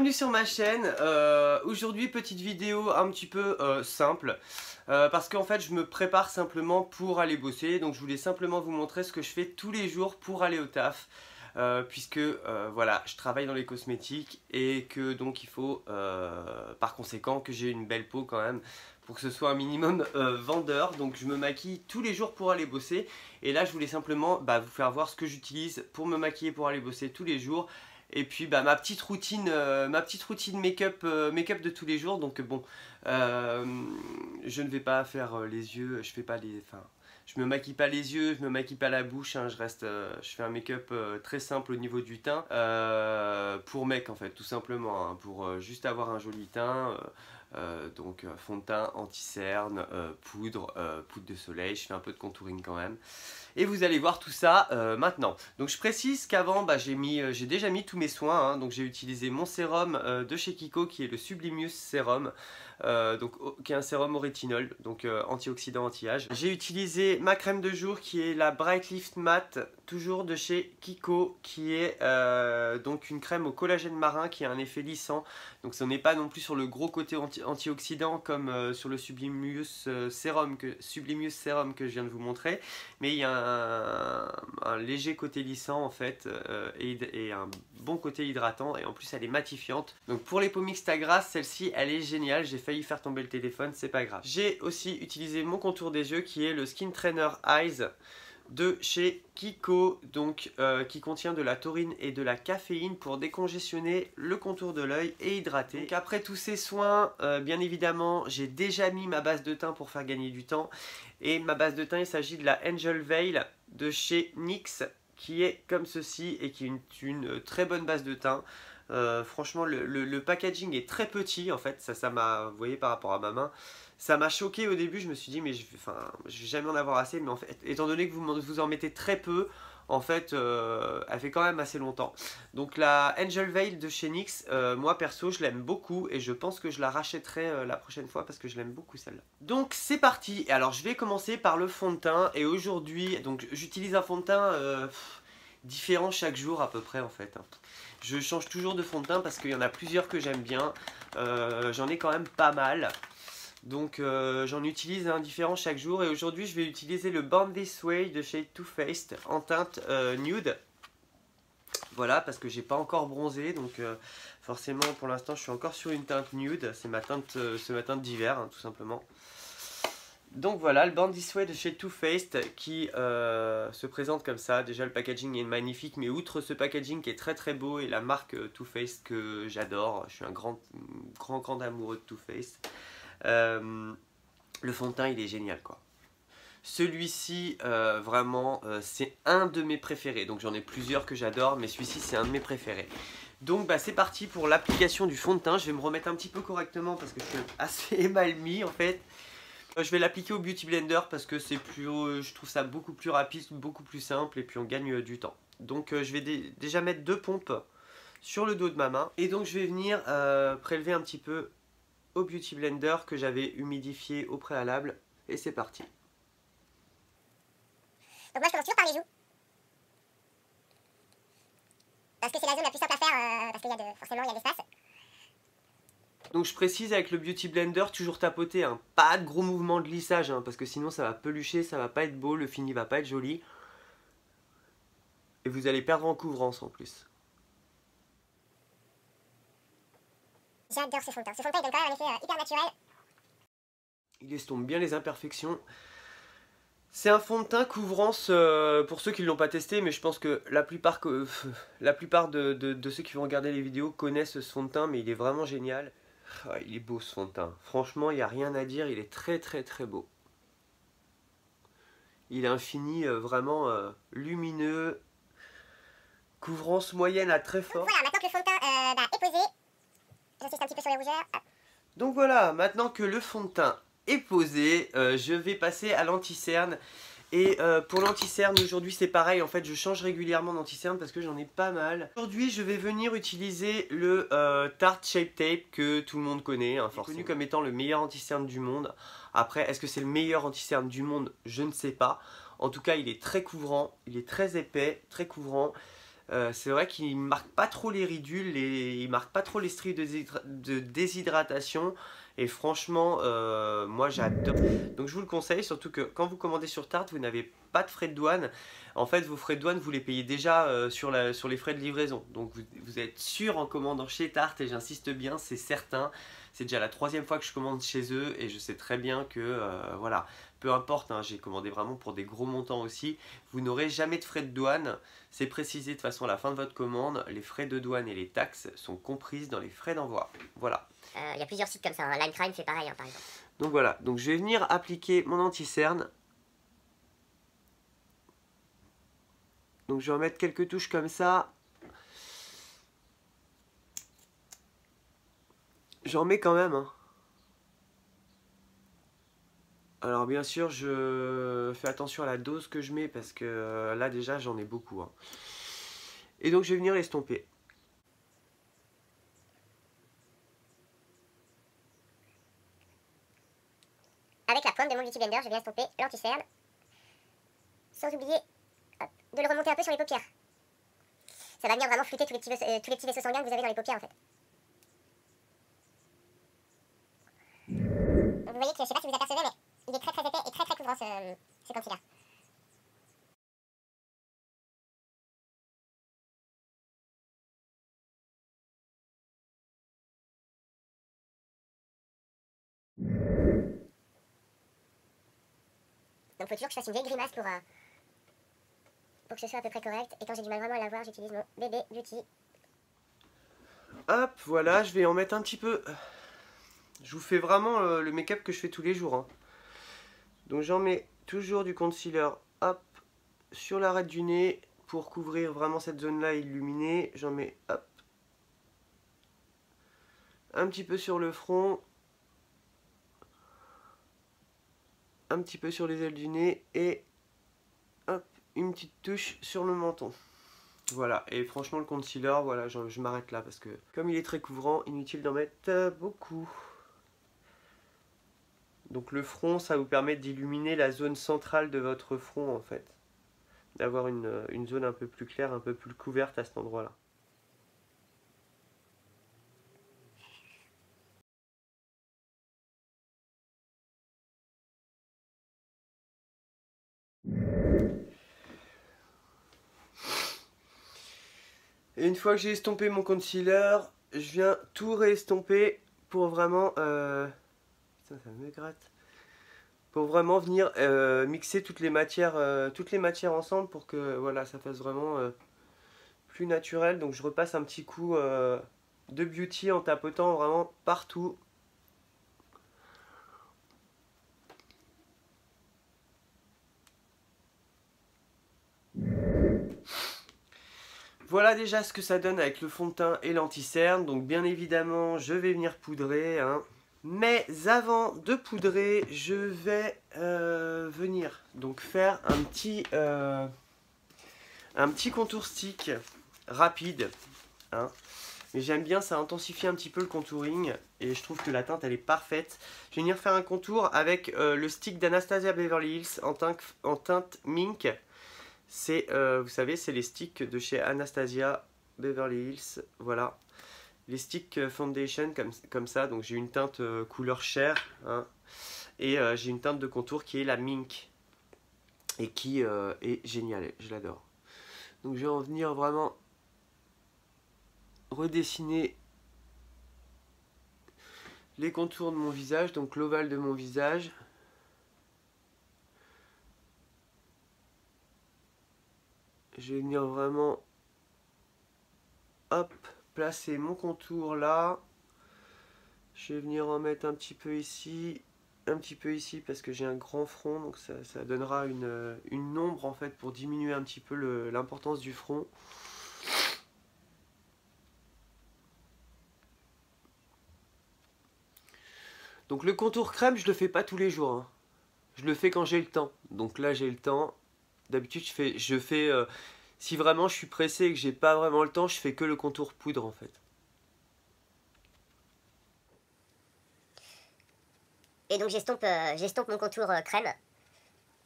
Bienvenue sur ma chaîne. Aujourd'hui petite vidéo un petit peu simple parce qu'en fait je me prépare simplement pour aller bosser, donc je voulais simplement vous montrer ce que je fais tous les jours pour aller au taf. Puisque voilà, je travaille dans les cosmétiques et que donc il faut par conséquent que j'ai une belle peau quand même pour que ce soit un minimum vendeur. Donc je me maquille tous les jours pour aller bosser et là je voulais simplement vous faire voir ce que j'utilise pour me maquiller pour aller bosser tous les jours. Et puis ma petite routine make-up de tous les jours. Donc bon, je ne vais pas faire les yeux, je me maquille pas les yeux, je me maquille pas la bouche, hein, je fais un make-up très simple au niveau du teint, pour mec en fait, tout simplement, hein, pour juste avoir un joli teint. Donc fond de teint, anti-cerne, poudre de soleil, je fais un peu de contouring quand même. Et vous allez voir tout ça maintenant. Donc je précise qu'avant j'ai déjà mis tous mes soins, hein. Donc j'ai utilisé mon sérum de chez Kiko qui est le Sublimious Sérum, qui est un sérum au rétinol, donc antioxydant anti-âge. J'ai utilisé ma crème de jour qui est la Bright Lift Matte, toujours de chez Kiko, qui est donc une crème au collagène marin qui a un effet lissant. Donc ce n'est pas non plus sur le gros côté antioxydant comme sur le Sublimious Sérum que je viens de vous montrer, mais il y a un léger côté lissant en fait, et un bon côté hydratant, et en plus elle est matifiante. Donc pour les peaux mixtes à grasse, celle-ci elle est géniale. J'ai failli faire tomber le téléphone, c'est pas grave. J'ai aussi utilisé mon contour des yeux qui est le Skin Trainer Eyes de chez Kiko, donc qui contient de la taurine et de la caféine pour décongestionner le contour de l'œil et hydrater. Donc après tous ces soins, bien évidemment j'ai déjà mis ma base de teint pour faire gagner du temps, et ma base de teint il s'agit de la Angel Veil de chez NYX, qui est comme ceci et qui est une très bonne base de teint. Franchement le packaging est très petit en fait, ça m'a, vous voyez par rapport à ma main, ça m'a choqué au début. Je me suis dit mais je vais jamais en avoir assez, mais en fait étant donné que vous en mettez très peu, en fait elle fait quand même assez longtemps. Donc la Angel Veil de chez NYX, moi perso je l'aime beaucoup et je pense que je la rachèterai la prochaine fois parce que je l'aime beaucoup celle-là. Donc c'est parti. Alors je vais commencer par le fond de teint, et aujourd'hui donc j'utilise un fond de teint différent chaque jour à peu près en fait, hein. Je change toujours de fond de teint parce qu'il y en a plusieurs que j'aime bien, j'en ai quand même pas mal. Donc j'en utilise un différent chaque jour, et aujourd'hui je vais utiliser le Born This Way de chez Too Faced en teinte nude. Voilà, parce que j'ai pas encore bronzé, donc forcément pour l'instant je suis encore sur une teinte nude. C'est ma teinte d'hiver, hein, tout simplement. Donc voilà, le Born This Way de chez Too Faced qui se présente comme ça. Déjà le packaging est magnifique, mais outre ce packaging qui est très très beau, et la marque Too Faced que j'adore, je suis un grand amoureux de Too Faced. Le fond de teint il est génial quoi. Celui-ci vraiment c'est un de mes préférés, donc j'en ai plusieurs que j'adore, mais celui-ci c'est un de mes préférés. Donc c'est parti pour l'application du fond de teint. Je vais me remettre un petit peu correctement parce que je suis assez mal mis en fait. Je vais l'appliquer au Beauty Blender parce que c'est plus, je trouve ça beaucoup plus rapide, beaucoup plus simple, et puis on gagne du temps. Donc je vais déjà mettre 2 pompes sur le dos de ma main, et donc je vais venir prélever un petit peu au Beauty Blender que j'avais humidifié au préalable, et c'est parti. Donc moi je commence toujours par les joues, parce que c'est la zone la plus simple à faire, parce qu'il y a forcément il y a de l'espace. Donc je précise avec le Beauty Blender, toujours tapoter, hein. Pas de gros mouvements de lissage, hein, parce que sinon ça va pelucher, ça va pas être beau, le fini va pas être joli. Et vous allez perdre en couvrance en plus. J'adore ce fond de teint. Ce fond de teint il donne quand même un effet hyper naturel. Il estompe bien les imperfections. C'est un fond de teint couvrance pour ceux qui ne l'ont pas testé, mais je pense que la plupart de ceux qui vont regarder les vidéos connaissent ce fond de teint, mais il est vraiment génial. Oh, il est beau ce fond de teint. Franchement, il n'y a rien à dire, il est très très très beau. Il a un fini vraiment lumineux, couvrance moyenne à très fort. Voilà, maintenant que le fond de teint est posé, j'insiste un petit peu sur les rougeurs. Donc voilà, maintenant que le fond de teint est posé, je vais passer à l'anti-cerne. Et pour l'anti-cerne aujourd'hui c'est pareil, en fait je change régulièrement d'anti-cerne parce que j'en ai pas mal. Aujourd'hui je vais venir utiliser le Tarte Shape Tape que tout le monde connaît, hein, forcément, connu comme étant le meilleur anti-cerne du monde. Après est-ce que c'est le meilleur anti-cerne du monde? Je ne sais pas. En tout cas il est très couvrant, il est très épais, très couvrant. C'est vrai qu'il marque pas trop les ridules, il marque pas trop les stries de déshydratation. Et franchement, moi j'adore. Donc je vous le conseille, surtout que quand vous commandez sur Tarte, vous n'avez pas de frais de douane. En fait, vos frais de douane, vous les payez déjà sur les frais de livraison. Donc vous êtes sûr en commandant chez Tarte, et j'insiste bien, c'est certain. C'est déjà la 3e fois que je commande chez eux, et je sais très bien que, voilà, peu importe, hein, j'ai commandé vraiment pour des gros montants aussi, vous n'aurez jamais de frais de douane. C'est précisé de toute façon à la fin de votre commande, les frais de douane et les taxes sont comprises dans les frais d'envoi. Voilà. Il y a plusieurs sites comme ça, hein. Lime Crime fait pareil, hein, par exemple. Donc voilà, donc je vais venir appliquer mon anti-cerne. Donc je vais en mettre quelques touches comme ça. J'en mets quand même, hein. Alors bien sûr, je fais attention à la dose que je mets parce que là déjà j'en ai beaucoup, hein. Et donc je vais venir estomper. Avec la pointe de mon Beauty Blender, je viens estomper l'anti-cerne. Sans oublier de le remonter un peu sur les paupières. Ça va venir vraiment flouter tous les petits vaisseaux sanguins que vous avez dans les paupières en fait. Vous voyez que, je sais pas si vous apercevez, mais il est très épais et très couvrant ce concealer. Donc faut toujours que je fasse une vieille grimace pour que ce soit à peu près correct. Et quand j'ai du mal vraiment à la voir, j'utilise mon bébé Beauty. Hop, voilà, je vais en mettre un petit peu. Je vous fais vraiment le make-up que je fais tous les jours, hein. Donc j'en mets toujours du concealer, hop, sur l'arête du nez pour couvrir vraiment cette zone-là illuminée. J'en mets, hop, un petit peu sur le front, un petit peu sur les ailes du nez et hop, une petite touche sur le menton. Voilà, et franchement le concealer, voilà, je m'arrête là parce que comme il est très couvrant, inutile d'en mettre beaucoup. Donc le front, ça vous permet d'illuminer la zone centrale de votre front en fait. D'avoir une zone un peu plus claire, un peu plus couverte à cet endroit-là. Et une fois que j'ai estompé mon concealer, je viens tout réestomper pour vraiment... Putain, ça me gratte. Pour vraiment venir mixer toutes les matières ensemble pour que voilà, ça fasse vraiment plus naturel. Donc je repasse un petit coup de beauty en tapotant vraiment partout. Voilà déjà ce que ça donne avec le fond de teint et l'anti-cerne. Donc bien évidemment, je vais venir poudrer, hein. Mais avant de poudrer, je vais venir donc faire un petit contour stick rapide, hein. Mais j'aime bien, ça intensifie un petit peu le contouring et je trouve que la teinte elle est parfaite. Je vais venir faire un contour avec le stick d'Anastasia Beverly Hills en teinte Mink. C'est, vous savez, c'est les sticks de chez Anastasia Beverly Hills, voilà. Les sticks foundation comme ça, donc j'ai une teinte couleur chair, hein, et j'ai une teinte de contour qui est la Mink, et qui est géniale, je l'adore. Donc je vais en venir vraiment redessiner les contours de mon visage, donc l'ovale de mon visage. Je vais venir vraiment, hop, placer mon contour là. Je vais venir en mettre un petit peu ici parce que j'ai un grand front, donc ça donnera une ombre en fait pour diminuer un petit peu l'importance du front. Donc le contour crème, je le fais pas tous les jours, hein. Je le fais quand j'ai le temps. Donc là j'ai le temps. D'habitude je fais si vraiment je suis pressé et que j'ai pas vraiment le temps, je fais que le contour poudre en fait. Et donc j'estompe mon contour crème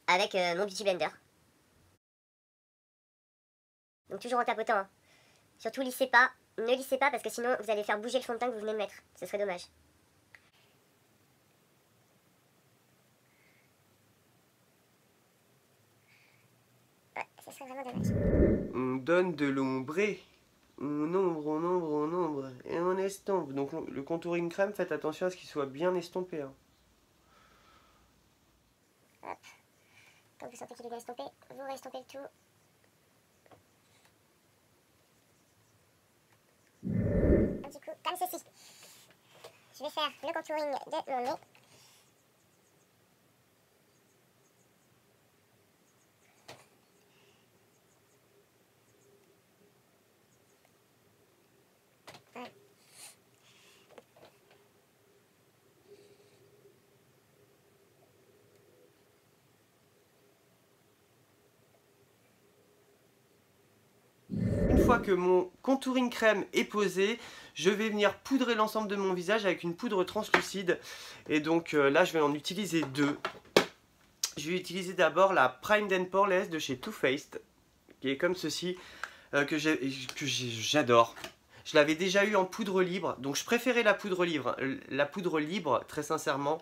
avec mon Beauty Blender. Donc toujours en tapotant. Hein. Surtout lissez pas, ne lissez pas parce que sinon vous allez faire bouger le fond de teint que vous venez de mettre. Ce serait dommage. Ouais, ce serait vraiment dommage. On donne de l'ombré. On ombre, et on estompe. Donc le contouring crème, faites attention à ce qu'il soit bien estompé. Hein. Hop. Quand vous sentez qu'il est bien estompé, vous restompez le tout. Du coup, comme ceci. Je vais faire le contouring de mon nez. Ouais. Une fois que mon contouring crème est posé, je vais venir poudrer l'ensemble de mon visage avec une poudre translucide. Et donc là, je vais en utiliser deux. Je vais utiliser d'abord la Primed and Poreless de chez Too Faced, qui est comme ceci, que j'adore. Je l'avais déjà eu en poudre libre, donc je préférais la poudre libre. La poudre libre, très sincèrement,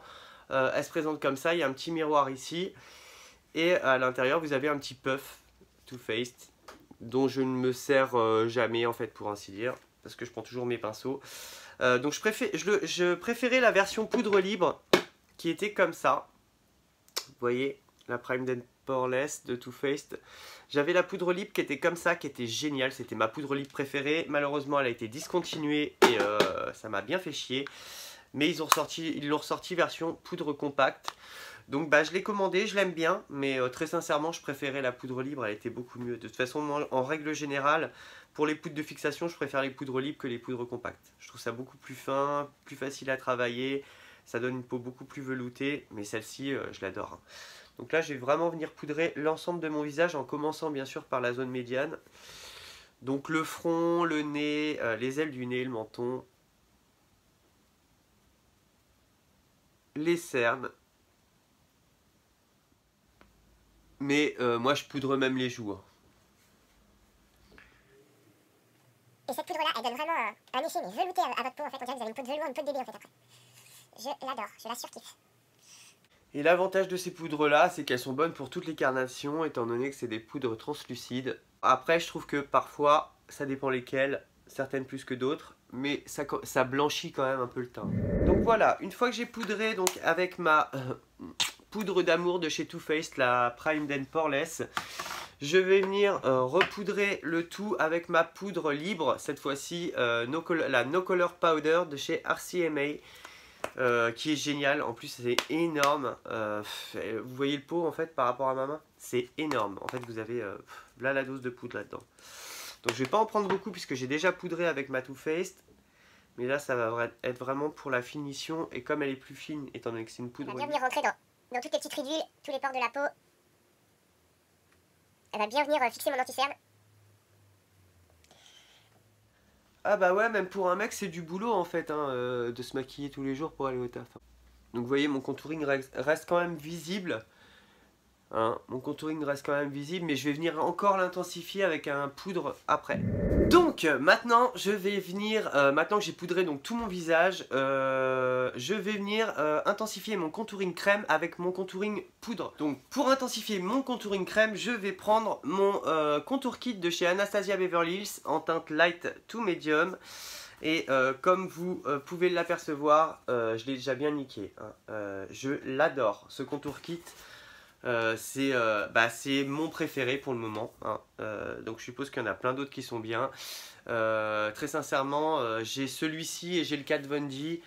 elle se présente comme ça. Il y a un petit miroir ici. Et à l'intérieur, vous avez un petit puff Too Faced, dont je ne me sers jamais, en fait, pour ainsi dire, parce que je prends toujours mes pinceaux. Donc je préférais la version poudre libre, qui était comme ça. Vous voyez, la Primed and Poreless de Too Faced. J'avais la poudre libre qui était comme ça, qui était géniale. C'était ma poudre libre préférée. Malheureusement, elle a été discontinuée et ça m'a bien fait chier. Mais ils l'ont ressorti version poudre compacte. Donc bah, je l'ai commandé, je l'aime bien. Mais très sincèrement, je préférais la poudre libre. Elle était beaucoup mieux. De toute façon, en règle générale, pour les poudres de fixation, je préfère les poudres libres que les poudres compactes. Je trouve ça beaucoup plus fin, plus facile à travailler. Ça donne une peau beaucoup plus veloutée. Mais celle-ci, je l'adore. Hein. Donc là, je vais vraiment venir poudrer l'ensemble de mon visage en commençant bien sûr par la zone médiane. Donc le front, le nez, les ailes du nez, le menton, les cernes. Mais moi, je poudre même les joues. Hein. Et cette poudre-là, elle donne vraiment un effet mais velouté à votre peau. En fait, on dirait que vous avez une peau de velours, une peau de bébé en fait après. Je l'adore, je la surkiffe. Et l'avantage de ces poudres-là, c'est qu'elles sont bonnes pour toutes les carnations, étant donné que c'est des poudres translucides. Après, je trouve que parfois, ça dépend lesquelles, certaines plus que d'autres, mais ça blanchit quand même un peu le teint. Donc voilà, une fois que j'ai poudré donc, avec ma poudre d'amour de chez Too Faced, la Primed and Poreless, je vais venir repoudrer le tout avec ma poudre libre, cette fois-ci la No Color Powder de chez RCMA. Qui est génial, en plus c'est énorme, vous voyez le pot en fait par rapport à ma main, c'est énorme, en fait vous avez là la dose de poudre là-dedans. Donc je vais pas en prendre beaucoup puisque j'ai déjà poudré avec ma Too Faced, mais là ça va être vraiment pour la finition, et comme elle est plus fine, étant donné que c'est une poudre... Elle va bien venir rentrer dans toutes les petites ridules, tous les pores de la peau. Elle va bien venir fixer mon anti-cerne. Ah bah ouais, même pour un mec c'est du boulot en fait, hein, de se maquiller tous les jours pour aller au taf. Donc vous voyez, mon contouring reste quand même visible. Hein, mon contouring reste quand même visible, mais je vais venir encore l'intensifier avec un poudre après. Donc maintenant je vais venir, maintenant que j'ai poudré donc tout mon visage, je vais venir intensifier mon contouring crème avec mon contouring poudre. Donc pour intensifier mon contouring crème, je vais prendre mon contour kit de chez Anastasia Beverly Hills en teinte light to medium. Et comme vous pouvez l'apercevoir, je l'ai déjà bien niqué. Hein. Je l'adore, ce contour kit. C'est mon préféré pour le moment. Hein. Donc je suppose qu'il y en a plein d'autres qui sont bien. Très sincèrement, j'ai celui-ci et j'ai le Kat Von D.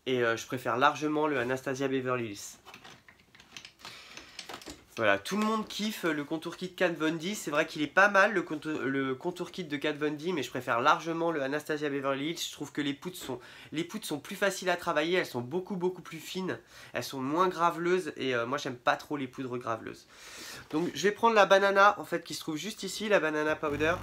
Et je préfère largement le Anastasia Beverly Hills. Voilà, tout le monde kiffe le contour kit Kat Von D. C'est vrai qu'il est pas mal le contour kit de Kat Von D, mais je préfère largement le Anastasia Beverly Hills. Je trouve que les poutres sont plus faciles à travailler, elles sont beaucoup plus fines, elles sont moins graveleuses et moi j'aime pas trop les poudres graveleuses. Donc je vais prendre la banana en fait qui se trouve juste ici, la banana powder.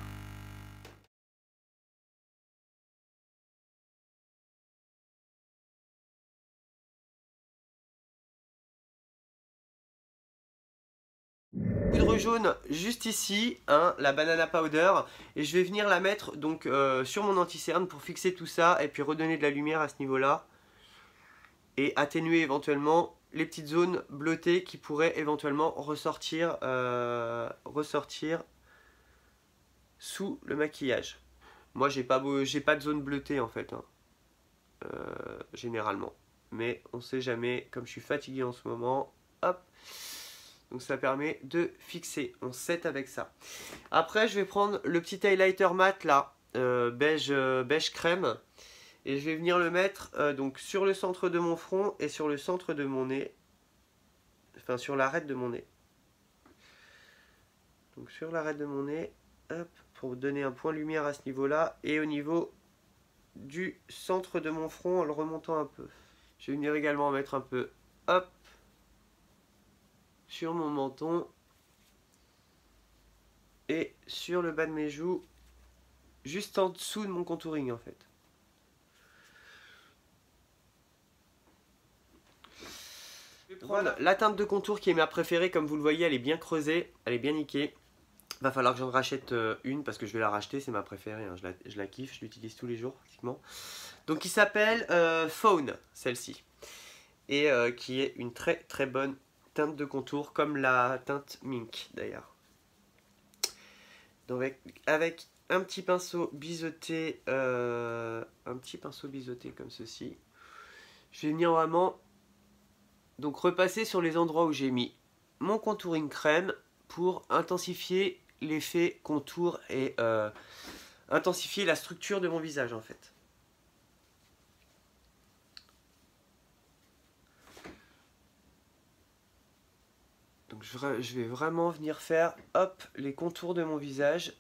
Poudre jaune juste ici, hein, la banana powder, et je vais venir la mettre donc sur mon anti-cerne pour fixer tout ça et puis redonner de la lumière à ce niveau-là et atténuer éventuellement les petites zones bleutées qui pourraient éventuellement ressortir sous le maquillage. Moi j'ai pas de zone bleutée en fait, hein, généralement, mais on sait jamais, comme je suis fatigué en ce moment, hop. Donc ça permet de fixer, on set avec ça. Après je vais prendre le petit highlighter mat là, beige crème. Et je vais venir le mettre donc sur le centre de mon front et sur le centre de mon nez. Enfin sur l'arête de mon nez. Donc sur l'arête de mon nez, hop, pour donner un point de lumière à ce niveau-là. Et au niveau du centre de mon front en le remontant un peu. Je vais venir également mettre un peu, hop, sur mon menton et sur le bas de mes joues, juste en dessous de mon contouring en fait. Voilà, la teinte de contour qui est ma préférée, comme vous le voyez, elle est bien creusée, elle est bien niquée. Va falloir que j'en rachète une parce que je vais la racheter, c'est ma préférée, hein, je la kiffe, je l'utilise tous les jours pratiquement. Donc il s'appelle Fawn, celle-ci, et qui est une très très bonne teinte de contour, comme la teinte Mink d'ailleurs. Donc avec un petit pinceau biseauté, comme ceci, je vais venir vraiment donc repasser sur les endroits où j'ai mis mon contouring crème pour intensifier l'effet contour et intensifier la structure de mon visage en fait. Donc je vais vraiment venir faire hop les contours de mon visage,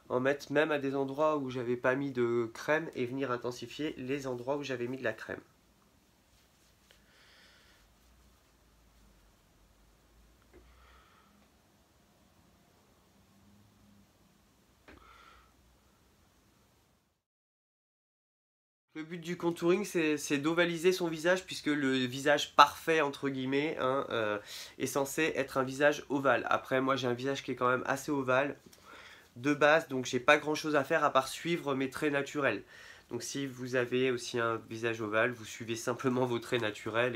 en mettre même à des endroits où j'avais pas mis de crème et venir intensifier les endroits où j'avais mis de la crème. Le but du contouring, c'est d'ovaliser son visage, puisque le visage parfait, entre guillemets, hein, est censé être un visage ovale. Après, moi, j'ai un visage qui est quand même assez ovale de base, donc j'ai pas grand chose à faire à part suivre mes traits naturels. Donc si vous avez aussi un visage ovale, vous suivez simplement vos traits naturels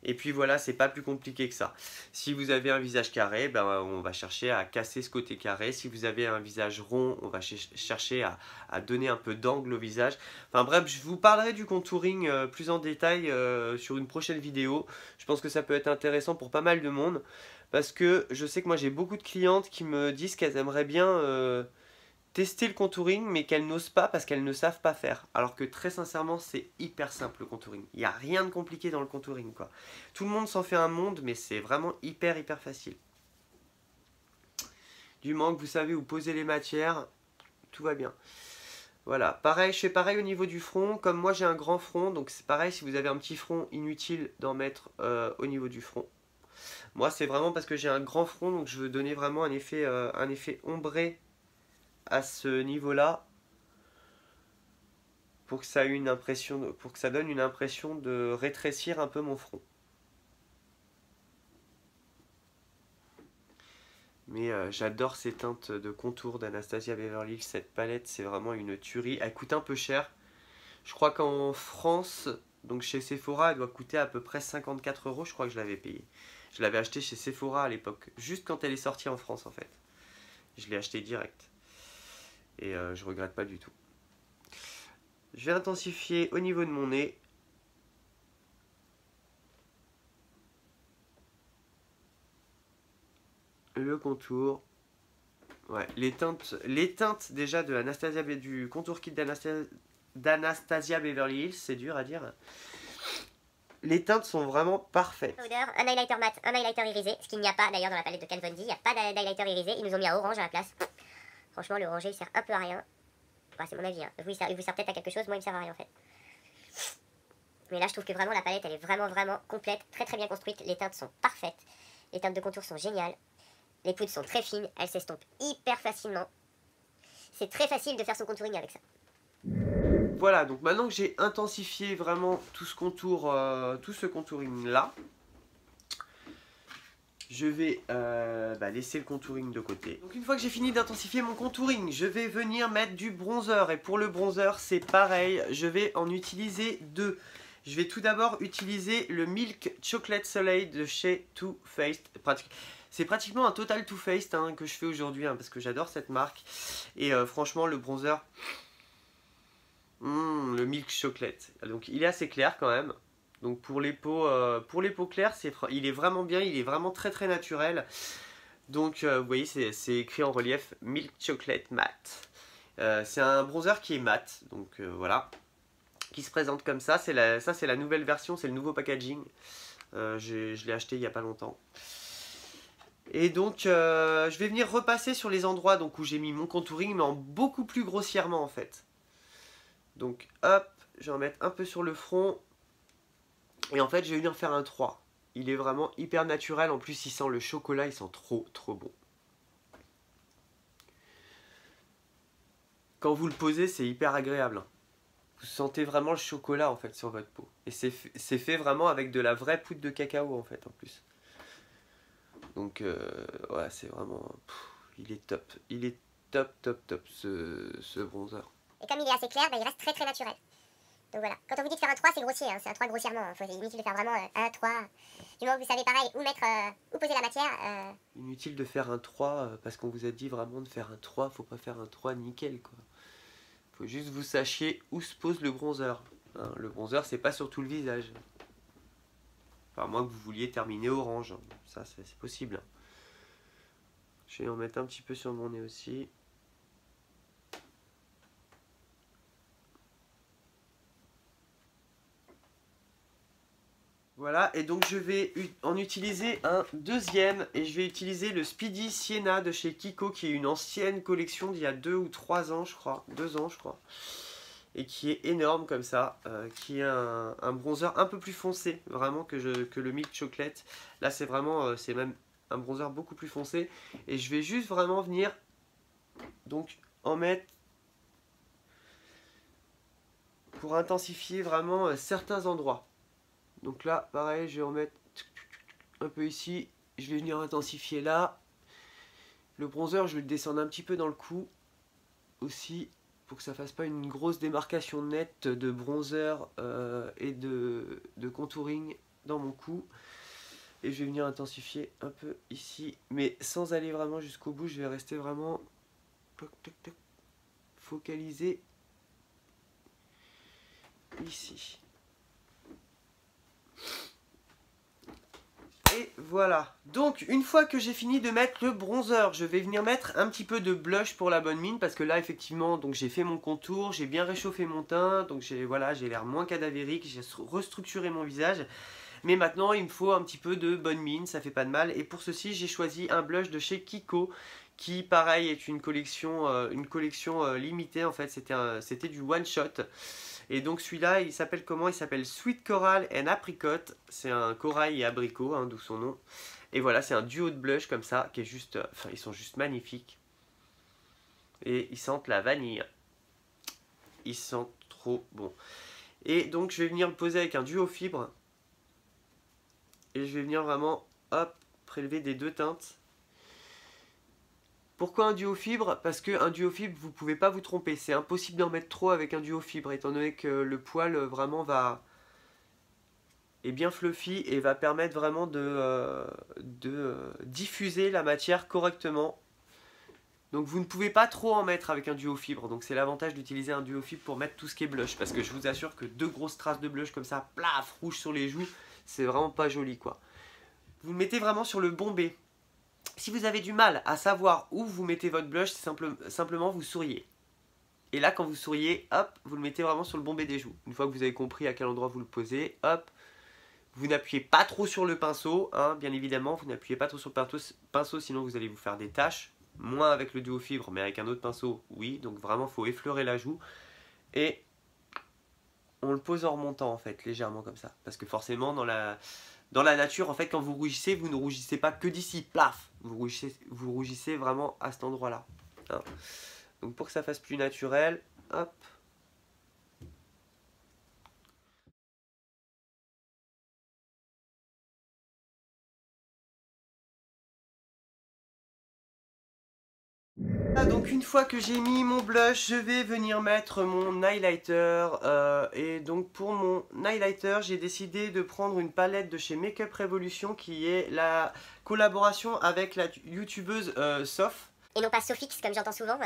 et puis voilà, c'est pas plus compliqué que ça. Si vous avez un visage carré, ben, on va chercher à casser ce côté carré. Si vous avez un visage rond, on va chercher à donner un peu d'angle au visage. Enfin bref, je vous parlerai du contouring plus en détail sur une prochaine vidéo. Je pense que ça peut être intéressant pour pas mal de monde. Parce que je sais que moi j'ai beaucoup de clientes qui me disent qu'elles aimeraient bien tester le contouring, mais qu'elles n'osent pas parce qu'elles ne savent pas faire. Alors que très sincèrement, c'est hyper simple le contouring. Il n'y a rien de compliqué dans le contouring, quoi. Tout le monde s'en fait un monde, mais c'est vraiment hyper facile. Du moment que vous savez où poser les matières, tout va bien. Voilà, pareil, je fais pareil au niveau du front. Comme moi j'ai un grand front, donc c'est pareil, si vous avez un petit front, inutile d'en mettre au niveau du front. Moi c'est vraiment parce que j'ai un grand front, donc je veux donner vraiment un effet ombré à ce niveau-là, pour que ça ait une impression, pour que ça donne une impression de rétrécir un peu mon front. Mais j'adore ces teintes de contour d'Anastasia Beverly Hills, cette palette, c'est vraiment une tuerie. Elle coûte un peu cher. Je crois qu'en France, donc chez Sephora, elle doit coûter à peu près 54 €, je crois que je l'avais payé. Je l'avais acheté chez Sephora à l'époque, juste quand elle est sortie en France en fait. Je l'ai acheté direct. Et je regrette pas du tout. Je vais intensifier au niveau de mon nez. Le contour. Ouais, les teintes déjà de Anastasia, du contour kit d'Anastasia Beverly Hills, c'est dur à dire. Les teintes sont vraiment parfaites. Un highlighter mat, un highlighter irisé, ce qu'il n'y a pas d'ailleurs dans la palette de Kat Von D. Il n'y a pas d'highlighter irisé, ils nous ont mis un orange à la place. Franchement, le orangé il sert un peu à rien. Enfin, c'est mon avis, hein. Vous, il vous sert peut-être à quelque chose, moi il me sert à rien en fait. Mais là, je trouve que vraiment la palette elle est vraiment complète, très bien construite. Les teintes sont parfaites, les teintes de contour sont géniales. Les poudres sont très fines, elles s'estompent hyper facilement. C'est très facile de faire son contouring avec ça. Voilà, donc maintenant que j'ai intensifié vraiment tout ce contouring là, je vais laisser le contouring de côté. Donc une fois que j'ai fini d'intensifier mon contouring, je vais venir mettre du bronzer. Et pour le bronzer, c'est pareil, je vais en utiliser deux. Je vais tout d'abord utiliser le Milk Chocolate Soleil de chez Too Faced. C'est pratiquement un Total Too Faced que je fais aujourd'hui, parce que j'adore cette marque. Et franchement, le bronzer, le Milk Chocolate. Donc il est assez clair quand même. Donc pour les peaux claires, il est vraiment bien, il est vraiment très très naturel. Donc vous voyez, c'est écrit en relief Milk Chocolate Matte. C'est un bronzer qui est mat, donc voilà, qui se présente comme ça. Ça c'est la nouvelle version, c'est le nouveau packaging. Je l'ai acheté il n'y a pas longtemps. Et donc je vais venir repasser sur les endroits donc, où j'ai mis mon contouring, mais en beaucoup plus grossièrement en fait. Donc hop, je vais en mettre un peu sur le front. Et en fait, je vais venir faire un 3. Il est vraiment hyper naturel. En plus, il sent le chocolat. Il sent trop, trop bon. Quand vous le posez, c'est hyper agréable. Vous sentez vraiment le chocolat, en fait, sur votre peau. Et c'est fait vraiment avec de la vraie poudre de cacao, en fait, en plus. Donc, ouais, c'est vraiment... il est top. Il est top, top, top, ce bronzer. Et comme il est assez clair, il reste très très naturel. Donc voilà, quand on vous dit de faire un 3, c'est grossier, c'est un 3 grossièrement, il est inutile de faire vraiment un 3. Du moment que vous savez pareil où poser la matière. Inutile de faire un 3 parce qu'on vous a dit vraiment de faire un 3, faut pas faire un 3 nickel quoi. Faut juste que vous sachiez où se pose le bronzer. Le bronzer c'est pas sur tout le visage. Enfin, à moins que vous vouliez terminer orange, ça c'est possible. Je vais en mettre un petit peu sur mon nez aussi. Voilà, et donc je vais en utiliser un deuxième, et je vais utiliser le Speedy Sienna de chez Kiko, qui est une ancienne collection d'il y a 2 ou 3 ans, je crois, 2 ans, je crois, et qui est énorme comme ça, qui est un bronzer un peu plus foncé, vraiment, que le Milk Chocolate. Là, c'est vraiment, c'est même un bronzer beaucoup plus foncé, et je vais juste vraiment venir, donc, en mettre pour intensifier vraiment certains endroits. Donc là, pareil, je vais en mettre un peu ici. Je vais venir intensifier là. Le bronzer, je vais le descendre un petit peu dans le cou aussi, pour que ça fasse pas une grosse démarcation nette de bronzer et de contouring dans mon cou. Et je vais venir intensifier un peu ici, mais sans aller vraiment jusqu'au bout. Je vais rester vraiment focalisé ici. Et voilà. Donc une fois que j'ai fini de mettre le bronzer, je vais venir mettre un petit peu de blush pour la bonne mine, parce que là effectivement donc j'ai fait mon contour, j'ai bien réchauffé mon teint, donc j'ai l'air moins cadavérique, j'ai restructuré mon visage. Mais maintenant il me faut un petit peu de bonne mine, ça fait pas de mal. Et pour ceci j'ai choisi un blush de chez Kiko, qui pareil est une collection limitée en fait, c'était du one shot. Et donc celui-là, il s'appelle comment? Il s'appelle Sweet Coral and Apricot. C'est un corail et abricot, d'où son nom. Et voilà, c'est un duo de blush comme ça, qui est juste... Enfin, ils sont juste magnifiques. Et ils sentent la vanille. Ils sentent trop bon. Et donc, je vais venir le poser avec un duo fibre. Et je vais venir vraiment, hop, prélever des deux teintes. Pourquoi un duo fibre? Parce qu'un duo fibre, vous ne pouvez pas vous tromper. C'est impossible d'en mettre trop avec un duo fibre, étant donné que le poil vraiment est bien fluffy et va permettre vraiment de diffuser la matière correctement. Donc vous ne pouvez pas trop en mettre avec un duo fibre. Donc c'est l'avantage d'utiliser un duo fibre pour mettre tout ce qui est blush. Parce que je vous assure que 2 grosses traces de blush comme ça, plaf, rouge sur les joues, c'est vraiment pas joli quoi. Vous le mettez vraiment sur le bombé. Si vous avez du mal à savoir où vous mettez votre blush, simplement vous souriez. Et là, quand vous souriez, hop, vous le mettez vraiment sur le bombé des joues. Une fois que vous avez compris à quel endroit vous le posez, hop, vous n'appuyez pas trop sur le pinceau, bien évidemment, vous n'appuyez pas trop sur le pinceau, sinon vous allez vous faire des taches. Moins avec le duo fibre, mais avec un autre pinceau, oui. Donc vraiment, il faut effleurer la joue. Et on le pose en remontant, en fait, légèrement comme ça. Parce que forcément, dans la nature, en fait, quand vous rougissez, vous ne rougissez pas que d'ici, plaf. Vous rougissez vraiment à cet endroit-là. Donc pour que ça fasse plus naturel, hop. Donc une fois que j'ai mis mon blush, je vais venir mettre mon highlighter. Et donc pour mon highlighter, j'ai décidé de prendre une palette de chez Makeup Revolution qui est la collaboration avec la youtubeuse Soph. Et non pas Sophix comme j'entends souvent.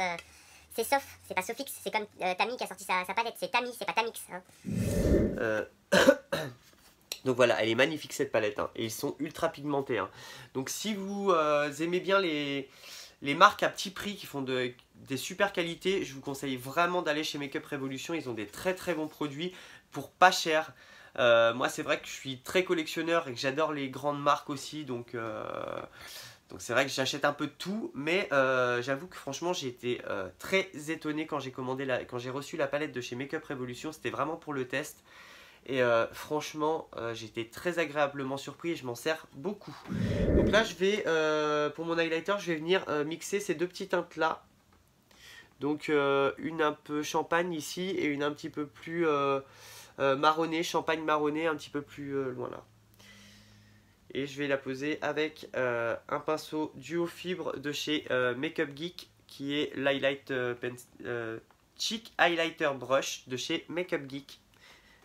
C'est Soph, c'est pas Sophix, c'est comme Tammy qui a sorti sa palette, c'est Tammy, c'est pas Tamix. Hein. Donc voilà, elle est magnifique cette palette, hein, et ils sont ultra pigmentés. Hein. Donc si vous aimez bien les marques à petit prix qui font des super qualités, je vous conseille vraiment d'aller chez Makeup Revolution. Ils ont des très très bons produits pour pas cher. Moi c'est vrai que je suis très collectionneur et que j'adore les grandes marques aussi, donc c'est vrai que j'achète un peu de tout, mais j'avoue que franchement j'ai été très étonné quand j'ai reçu la palette de chez Makeup Revolution. C'était vraiment pour le test. Et franchement, j'ai été très agréablement surpris et je m'en sers beaucoup. Donc là, je vais, pour mon highlighter, je vais venir mixer ces deux petites teintes là. Donc une un peu champagne ici et une un petit peu plus marronnée, champagne marronné, un petit peu plus loin là. Et je vais la poser avec un pinceau duo fibre de chez Makeup Geek qui est l'Highlight Cheek Highlighter Brush de chez Makeup Geek.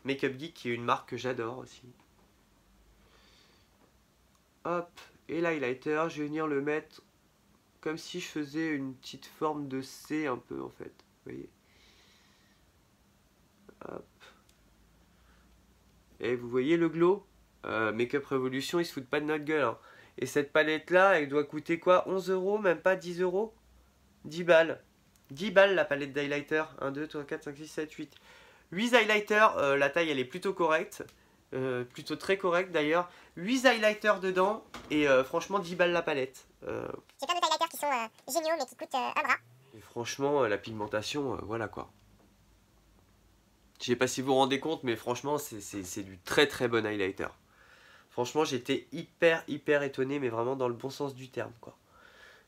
Makeup Geek qui est une marque que j'adore aussi. Hop, et l'highlighter, je vais venir le mettre comme si je faisais une petite forme de C un peu en fait. Vous voyez. Hop. Et vous voyez le glow, Makeup Revolution, ils se foutent pas de notre gueule. Hein. Et cette palette là, elle doit coûter quoi? 11 €, même pas 10 €? 10 balles. 10 balles la palette d'highlighter. 1, 2, 3, 4, 5, 6, 7, 8. 8 highlighters, la taille elle est plutôt correcte, plutôt très correcte d'ailleurs. 8 highlighters dedans et franchement 10 balles la palette. J'ai plein de highlighters qui sont géniaux mais qui coûtent un bras. Et franchement la pigmentation, voilà quoi. Je sais pas si vous vous rendez compte mais franchement c'est du très très bon highlighter. Franchement j'étais hyper étonné mais vraiment dans le bon sens du terme quoi.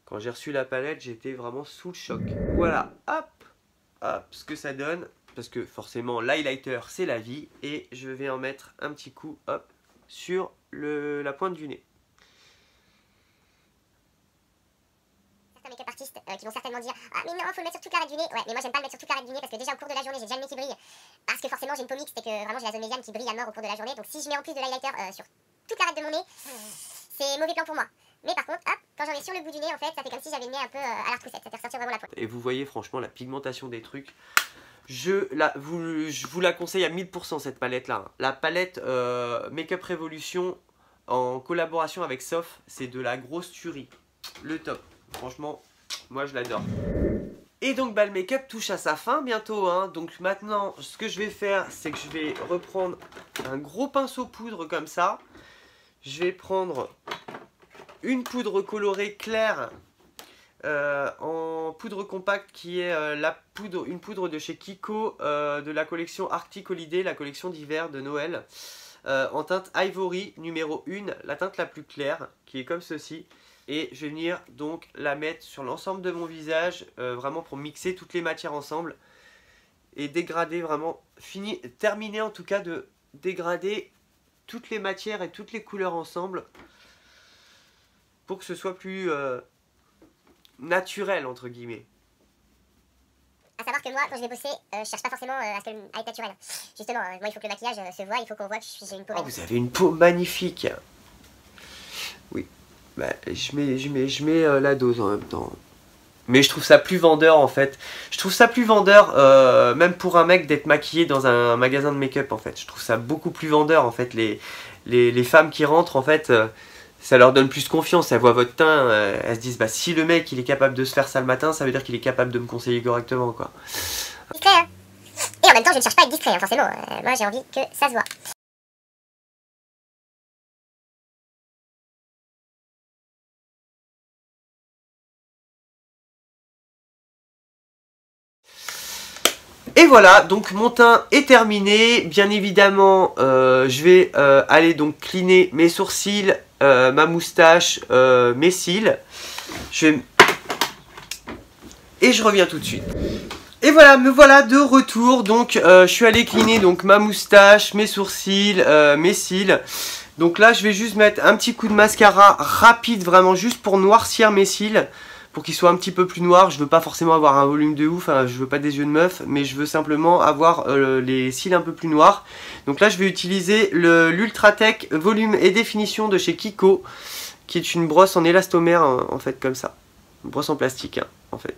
Quand j'ai reçu la palette j'étais vraiment sous le choc. Voilà, hop, ce que ça donne. Parce que forcément l'highlighter c'est la vie. Et je vais en mettre un petit coup hop sur la pointe du nez. Certains make-up artistes qui vont certainement dire ah mais non faut le mettre sur toute l'arête du nez. Ouais mais moi j'aime pas le mettre sur toute l'arête du nez parce que déjà au cours de la journée j'ai déjà le nez qui brille. Parce que forcément j'ai une peau mixte et que vraiment j'ai la zone médiane qui brille à mort au cours de la journée. Donc si je mets en plus de l'highlighter sur toute l'arête de mon nez, c'est mauvais plan pour moi. Mais par contre hop, quand j'en ai sur le bout du nez en fait ça fait comme si j'avais le nez un peu à la retroussette. Ça fait ressortir vraiment la pointe. Et vous voyez franchement la pigmentation des trucs. Je vous la conseille à 1000% cette palette là. La palette Makeup Revolution en collaboration avec Soph, c'est de la grosse tuerie. Le top. Franchement, moi je l'adore. Et donc bah, le make-up touche à sa fin bientôt. Hein. Donc maintenant, ce que je vais faire, c'est que je vais reprendre un gros pinceau poudre comme ça. Je vais prendre une poudre colorée claire. En poudre compacte qui est une poudre de chez Kiko de la collection Arctic Holiday, la collection d'hiver de Noël, en teinte Ivory numéro 1, la teinte la plus claire qui est comme ceci. Et je vais venir donc la mettre sur l'ensemble de mon visage vraiment pour mixer toutes les matières ensemble et dégrader vraiment, terminer en tout cas de dégrader toutes les matières et toutes les couleurs ensemble pour que ce soit plus naturel entre guillemets. A savoir que moi, quand je vais bosser, je cherche pas forcément à ce que être naturel. Justement, moi il faut que le maquillage se voit, il faut qu'on voit que j'ai une peau. Oh, vous avez une peau magnifique. Oui, bah, je mets la dose en même temps. Mais je trouve ça plus vendeur en fait. Je trouve ça plus vendeur, même pour un mec d'être maquillé dans un magasin de make-up en fait. Je trouve ça beaucoup plus vendeur en fait. Les femmes qui rentrent en fait. Ça leur donne plus confiance, elles voient votre teint, elles se disent bah si le mec il est capable de se faire ça le matin, ça veut dire qu'il est capable de me conseiller correctement quoi. Discret hein. Et en même temps je ne cherche pas à être discret hein, forcément, moi j'ai envie que ça se voit. Et voilà, donc mon teint est terminé, bien évidemment je vais aller donc cleaner mes sourcils, ma moustache, mes cils. Et je reviens tout de suite. Et voilà, me voilà de retour. Donc je suis allé cleaner donc ma moustache, mes sourcils, mes cils. Donc là je vais juste mettre un petit coup de mascara rapide, vraiment juste pour noircir mes cils. pour qu'il soit un petit peu plus noir. Je veux pas forcément avoir un volume de ouf, hein, je veux pas des yeux de meuf, mais je veux simplement avoir les cils un peu plus noirs. Donc là je vais utiliser l'Ultratech volume et définition de chez Kiko, qui est une brosse en élastomère en fait comme ça. Une brosse en plastique hein, en fait,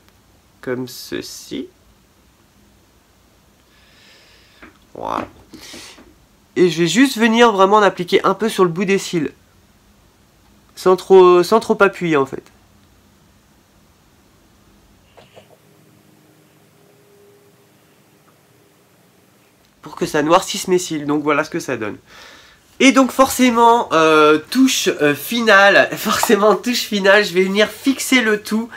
comme ceci. Voilà. Et je vais juste venir vraiment en appliquer un peu sur le bout des cils. Sans trop appuyer en fait. Pour que ça noircisse mes cils. Donc voilà ce que ça donne. Et donc forcément, touche finale, je vais venir fixer le tout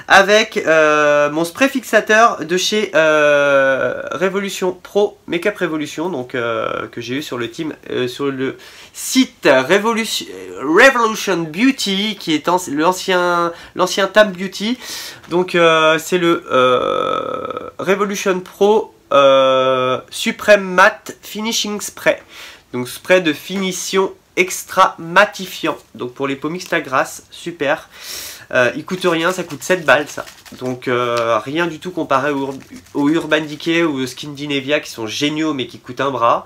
avec mon spray fixateur de chez Revolution Pro, Make-up Revolution, donc que j'ai eu sur le site Revolution Beauty, qui est l'ancien Tam Beauty. Donc c'est le Revolution Pro Supreme Matte Finishing Spray. Donc spray de finition extra matifiant. Donc pour les peaux mixtes à grasse, super. Il coûte rien, ça coûte 7 balles ça. Donc rien du tout comparé au Urban Decay ou au Skin Dinevia qui sont géniaux mais qui coûtent un bras.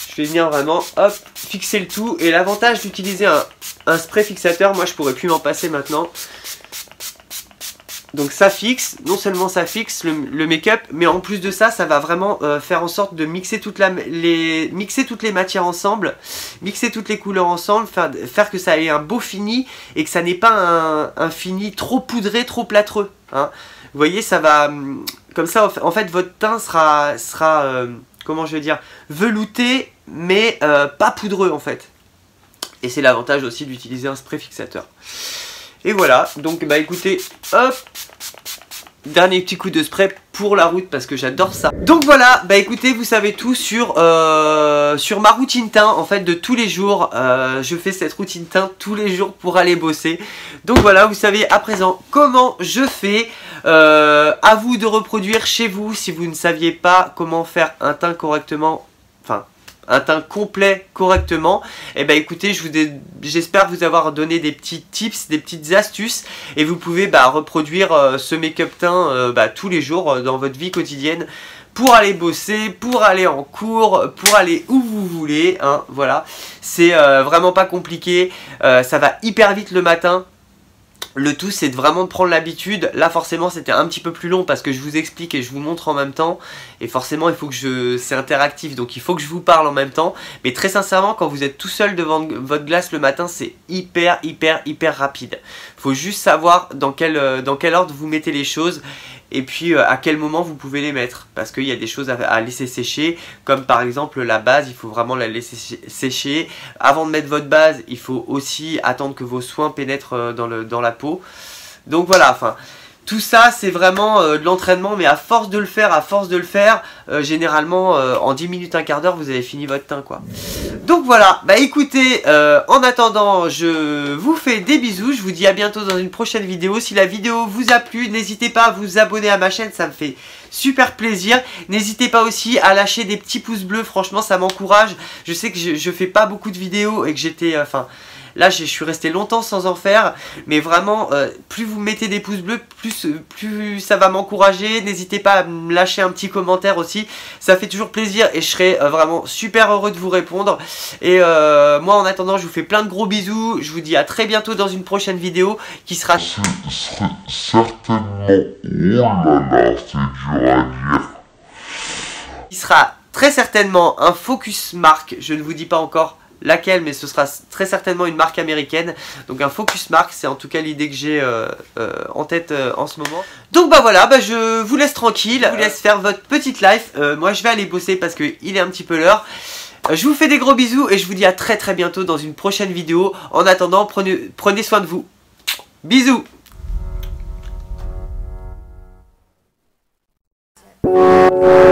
Je vais venir vraiment hop, fixer le tout. Et l'avantage d'utiliser un spray fixateur, moi je pourrais plus m'en passer maintenant. Donc ça fixe, non seulement ça fixe le make-up, mais en plus de ça, ça va vraiment faire en sorte de mixer toutes les matières ensemble, mixer toutes les couleurs ensemble, faire que ça ait un beau fini et que ça n'ait pas un fini trop poudré, trop plâtreux. Hein. Vous voyez, ça va, comme ça, en fait, votre teint sera comment je vais dire, velouté, mais pas poudreux en fait. Et c'est l'avantage aussi d'utiliser un spray fixateur. Et voilà, donc bah écoutez, hop, dernier petit coup de spray pour la route parce que j'adore ça. Donc voilà, bah écoutez, vous savez tout sur ma routine teint en fait de tous les jours. Je fais cette routine teint tous les jours pour aller bosser. Donc voilà, vous savez à présent comment je fais. À vous de reproduire chez vous si vous ne saviez pas comment faire un teint correctement, enfin un teint complet correctement. Et ben écoutez, j'espère vous avoir donné des petits tips, des petites astuces et vous pouvez reproduire ce make-up teint tous les jours dans votre vie quotidienne pour aller bosser, pour aller en cours, pour aller où vous voulez, hein, voilà. C'est vraiment pas compliqué, ça va hyper vite le matin. Le tout c'est de vraiment prendre l'habitude. Là forcément c'était un petit peu plus long parce que je vous explique et je vous montre en même temps. Et forcément il faut que c'est interactif, donc il faut que je vous parle en même temps. Mais très sincèrement quand vous êtes tout seul devant votre glace le matin, c'est hyper rapide. Faut juste savoir dans quel ordre vous mettez les choses. Et puis à quel moment vous pouvez les mettre. Parce qu'il y a des choses à laisser sécher. Comme par exemple la base, il faut vraiment la laisser sécher. Avant de mettre votre base, il faut aussi attendre que vos soins pénètrent dans la peau. Donc voilà, enfin... Tout ça c'est vraiment de l'entraînement, mais à force de le faire, généralement en 10 minutes, un quart d'heure vous avez fini votre teint quoi. Donc voilà, bah écoutez, en attendant je vous fais des bisous, je vous dis à bientôt dans une prochaine vidéo. Si la vidéo vous a plu, n'hésitez pas à vous abonner à ma chaîne, ça me fait super plaisir. N'hésitez pas aussi à lâcher des petits pouces bleus, franchement ça m'encourage. Je sais que je fais pas beaucoup de vidéos et que j'étais, là je suis resté longtemps sans en faire, mais vraiment plus vous mettez des pouces bleus, plus ça va m'encourager. N'hésitez pas à me lâcher un petit commentaire aussi, ça fait toujours plaisir et je serai vraiment super heureux de vous répondre. Et moi en attendant je vous fais plein de gros bisous, je vous dis à très bientôt dans une prochaine vidéo qui sera certainement, qui sera très certainement un focus marque, je ne vous dis pas encore laquelle, mais ce sera très certainement une marque américaine. Donc un focus marque, c'est en tout cas l'idée que j'ai en tête en ce moment. Donc bah voilà, je vous laisse tranquille, je vous laisse faire votre petite life. Moi je vais aller bosser parce qu'il est un petit peu l'heure. Je vous fais des gros bisous et je vous dis à très bientôt dans une prochaine vidéo. En attendant, prenez soin de vous. Bisous. Thank you.